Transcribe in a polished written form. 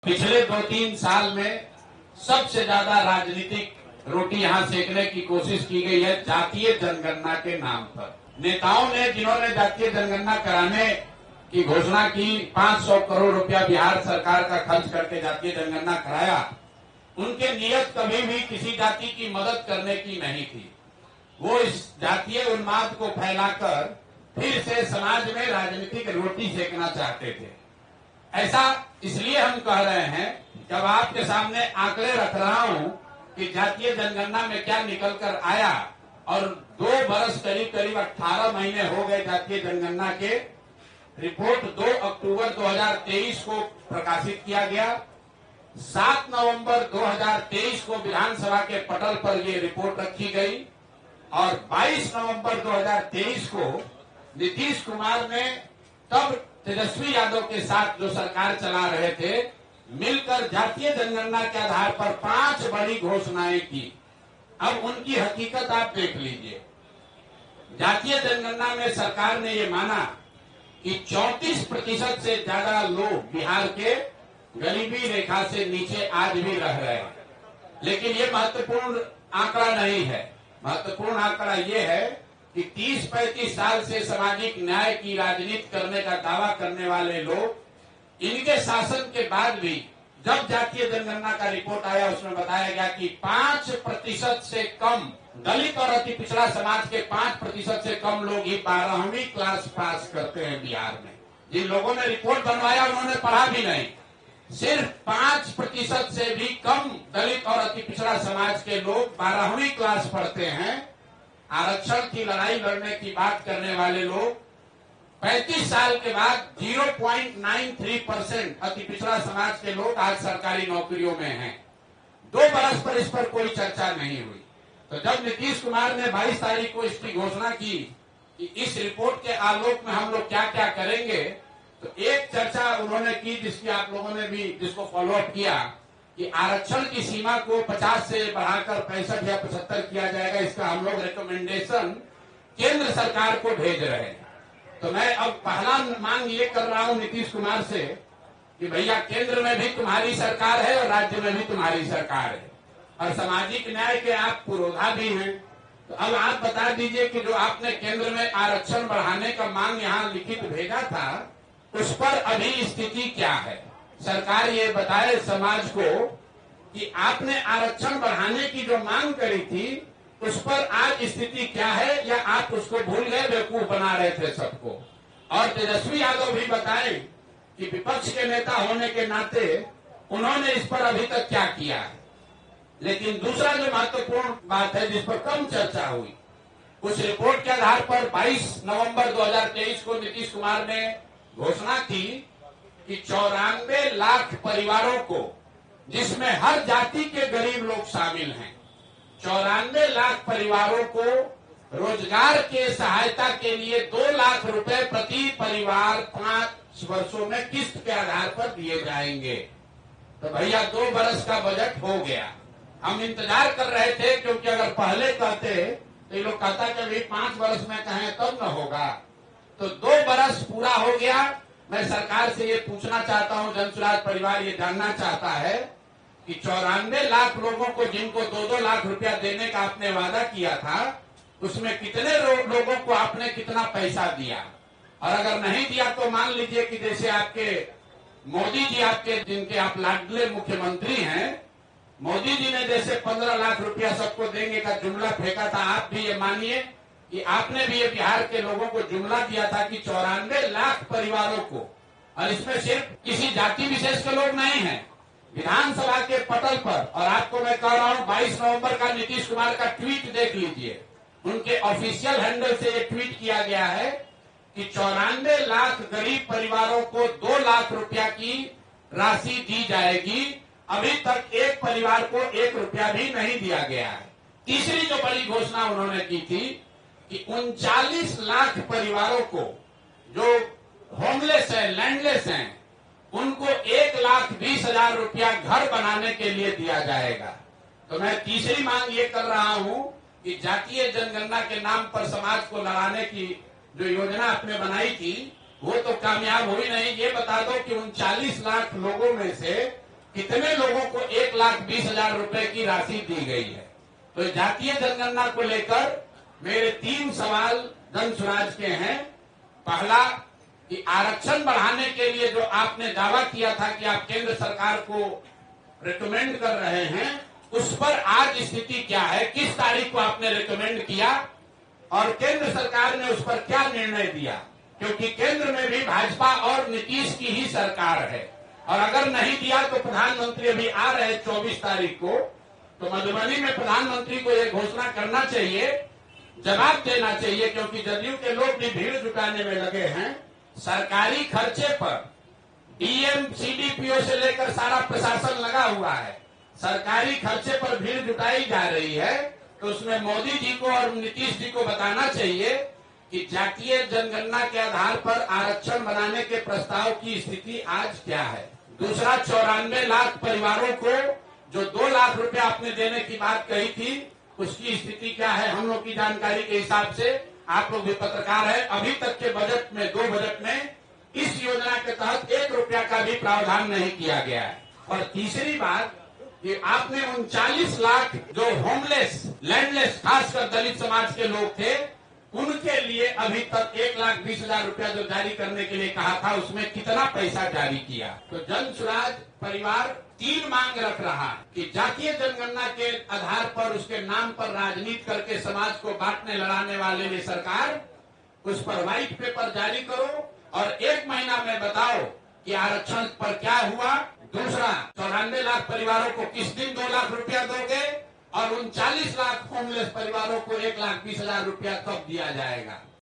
पिछले 2-3 साल में सबसे ज्यादा राजनीतिक रोटी यहां सेकने की कोशिश की गई है जातीय जनगणना के नाम पर। नेताओं ने जिन्होंने जातीय जनगणना कराने की घोषणा की, 500 करोड़ रुपया बिहार सरकार का खर्च करके जातीय जनगणना कराया, उनके नियत कभी भी किसी जाति की मदद करने की नहीं थी। वो इस जातीय उन्माद को फैलाकर फिर से समाज में राजनीतिक रोटी सेकना चाहते थे। ऐसा इसलिए हम कह रहे हैं, जब आपके सामने आंकड़े रख रहा हूं कि जातीय जनगणना में क्या निकल कर आया, और 2 बरस करीब 18 महीने हो गए जातीय जनगणना के। रिपोर्ट 2 अक्टूबर 2023 को प्रकाशित किया गया। 7 नवंबर 2023 को विधानसभा के पटल पर ये रिपोर्ट रखी गई और 22 नवंबर 2023 को नीतीश कुमार ने तब तेजस्वी यादव के साथ जो सरकार चला रहे थे, मिलकर जातीय जनगणना के आधार पर 5 बड़ी घोषणाएं की। अब उनकी हकीकत आप देख लीजिए। जातीय जनगणना में सरकार ने ये माना कि 34% से ज्यादा लोग बिहार के गरीबी रेखा से नीचे आज भी रह रहे हैं। लेकिन ये महत्वपूर्ण आंकड़ा नहीं है। महत्वपूर्ण आंकड़ा ये है कि 30-35 साल से सामाजिक न्याय की राजनीति करने का दावा करने वाले लोग, इनके शासन के बाद भी जब जातीय जनगणना का रिपोर्ट आया, उसमें बताया गया कि 5% से कम दलित और अति पिछड़ा समाज के 5% से कम लोग ही 12वीं क्लास पास करते हैं बिहार में। जिन लोगों ने रिपोर्ट बनवाया उन्होंने पढ़ा भी नहीं। सिर्फ 5% से भी कम दलित और अति पिछड़ा समाज के लोग 12वीं क्लास पढ़ते हैं। आरक्षण की लड़ाई लड़ने की बात करने वाले लोग 35 साल के बाद 0.93% अति पिछड़ा समाज के लोग आज सरकारी नौकरियों में हैं। 2 बरस पर इस पर कोई चर्चा नहीं हुई। तो जब नीतीश कुमार ने 22 तारीख को इसकी घोषणा की कि इस रिपोर्ट के आलोक में हम लोग क्या क्या करेंगे, तो एक चर्चा उन्होंने की जिसकी आप लोगों ने भी जिसको फॉलोअप किया कि आरक्षण की सीमा को 50 से बढ़ाकर 65 या 75 किया जाएगा। इसका हम लोग रिकमेंडेशन केंद्र सरकार को भेज रहे हैं। तो मैं अब पहला मांग ये कर रहा हूं नीतीश कुमार से कि भैया, केंद्र में भी तुम्हारी सरकार है और राज्य में भी तुम्हारी सरकार है और सामाजिक न्याय के आप पुरोधा भी हैं। तो अब आप बता दीजिए कि जो आपने केंद्र में आरक्षण बढ़ाने का मांग यहाँ लिखित भेजा था, उस पर अभी स्थिति क्या है। सरकार ये बताए समाज को कि आपने आरक्षण बढ़ाने की जो मांग करी थी, उस पर आज स्थिति क्या है, या आप उसको भूल गए, बेवकूफ बना रहे थे सबको। और तेजस्वी यादव भी बताएं कि विपक्ष के नेता होने के नाते उन्होंने इस पर अभी तक क्या किया है। लेकिन दूसरा जो महत्वपूर्ण बात है जिस पर कम चर्चा हुई, उस रिपोर्ट के आधार पर 22 नवंबर 2023 को नीतीश कुमार ने घोषणा की कि 94 लाख परिवारों को, जिसमें हर जाति के गरीब लोग शामिल हैं, 94 लाख परिवारों को रोजगार के सहायता के लिए 2 लाख रुपए प्रति परिवार 5 वर्षों में किस्त के आधार पर दिए जाएंगे। तो भैया 2 बरस का बजट हो गया। हम इंतजार कर रहे थे, क्योंकि अगर पहले कहते तो ये लोग कहता कि अभी 5 बरस में कहें तब न होगा। तो 2 बरस पूरा हो गया। मैं सरकार से ये पूछना चाहता हूं, जनसुराज परिवार ये जानना चाहता है कि 94 लाख लोगों को जिनको 2-2 लाख रुपया देने का आपने वादा किया था, उसमें कितने लोगों को आपने कितना पैसा दिया। और अगर नहीं दिया तो मान लीजिए कि जैसे आपके मोदी जी, आपके जिनके आप लाडले मुख्यमंत्री हैं, मोदी जी ने जैसे 15 लाख रुपया सबको देंगे का जुमला फेंका था, आप भी ये मानिए कि आपने भी ये बिहार के लोगों को जुमला दिया था कि 94 लाख परिवारों को, और इसमें सिर्फ किसी जाति विशेष के लोग नहीं हैं, विधानसभा के पटल पर। और आपको मैं कह रहा हूं, 22 नवंबर का नीतीश कुमार का ट्वीट देख लीजिए, उनके ऑफिशियल हैंडल से ये ट्वीट किया गया है कि 94 लाख गरीब परिवारों को 2 लाख रुपया की राशि दी जाएगी। अभी तक एक परिवार को 1 रुपया भी नहीं दिया गया है। तीसरी जो बड़ी घोषणा उन्होंने की थी कि 39 लाख परिवारों को जो होमलेस है, लैंडलेस हैं, उनको 1,20,000 रुपया घर बनाने के लिए दिया जाएगा। तो मैं तीसरी मांग ये कर रहा हूं कि जातीय जनगणना के नाम पर समाज को लड़ाने की जो योजना आपने बनाई थी, वो तो कामयाब हुई नहीं। ये बता दो कि 39 लाख लोगों में से कितने लोगों को 1,20,000 रुपए की राशि दी गई है। तो जातीय जनगणना को लेकर मेरे 3 सवाल जन स्वराज के हैं। पहला कि आरक्षण बढ़ाने के लिए जो आपने दावा किया था कि आप केंद्र सरकार को रिकमेंड कर रहे हैं, उस पर आज स्थिति क्या है? किस तारीख को आपने रिकमेंड किया और केंद्र सरकार ने उस पर क्या निर्णय दिया? क्योंकि केंद्र में भी भाजपा और नीतीश की ही सरकार है, और अगर नहीं दिया तो प्रधानमंत्री अभी आ रहे 24 तारीख को, तो मधुबनी में प्रधानमंत्री को यह घोषणा करना चाहिए, जवाब देना चाहिए, क्योंकि जदयू के लोग भी भीड़ जुटाने में लगे हैं। सरकारी खर्चे पर डीएम सीडीपीओ से लेकर सारा प्रशासन लगा हुआ है, सरकारी खर्चे पर भीड़ जुटाई जा रही है, तो उसमें मोदी जी को और नीतीश जी को बताना चाहिए कि जातीय जनगणना के आधार पर आरक्षण बनाने के प्रस्ताव की स्थिति आज क्या है। दूसरा, 94 लाख परिवारों को जो 2 लाख रुपए आपने देने की बात कही थी, उसकी स्थिति क्या है? हम लोग की जानकारी के हिसाब से, आप लोग भी पत्रकार है, अभी तक के बजट में, 2 बजट में इस योजना के तहत 1 रुपया का भी प्रावधान नहीं किया गया है। और तीसरी बात कि आपने 39 लाख जो होमलेस, लैंडलेस, खासकर दलित समाज के लोग थे, उनके लिए अभी तक 1,20,000 रुपया जो जारी करने के लिए कहा था, उसमें कितना पैसा जारी किया? तो जन स्वराज परिवार 3 मांग रख रहा है कि जातीय जनगणना के आधार पर, उसके नाम पर राजनीति करके समाज को बांटने लड़ाने वाले ये सरकार, उस पर व्हाइट पेपर जारी करो और 1 महीना में बताओ कि आरक्षण पर क्या हुआ। दूसरा, 94 लाख परिवारों को किस दिन 2 लाख रुपया दोगे, और 39 लाख होमलेस परिवारों को 1,20,000 रुपया कब दिया जाएगा?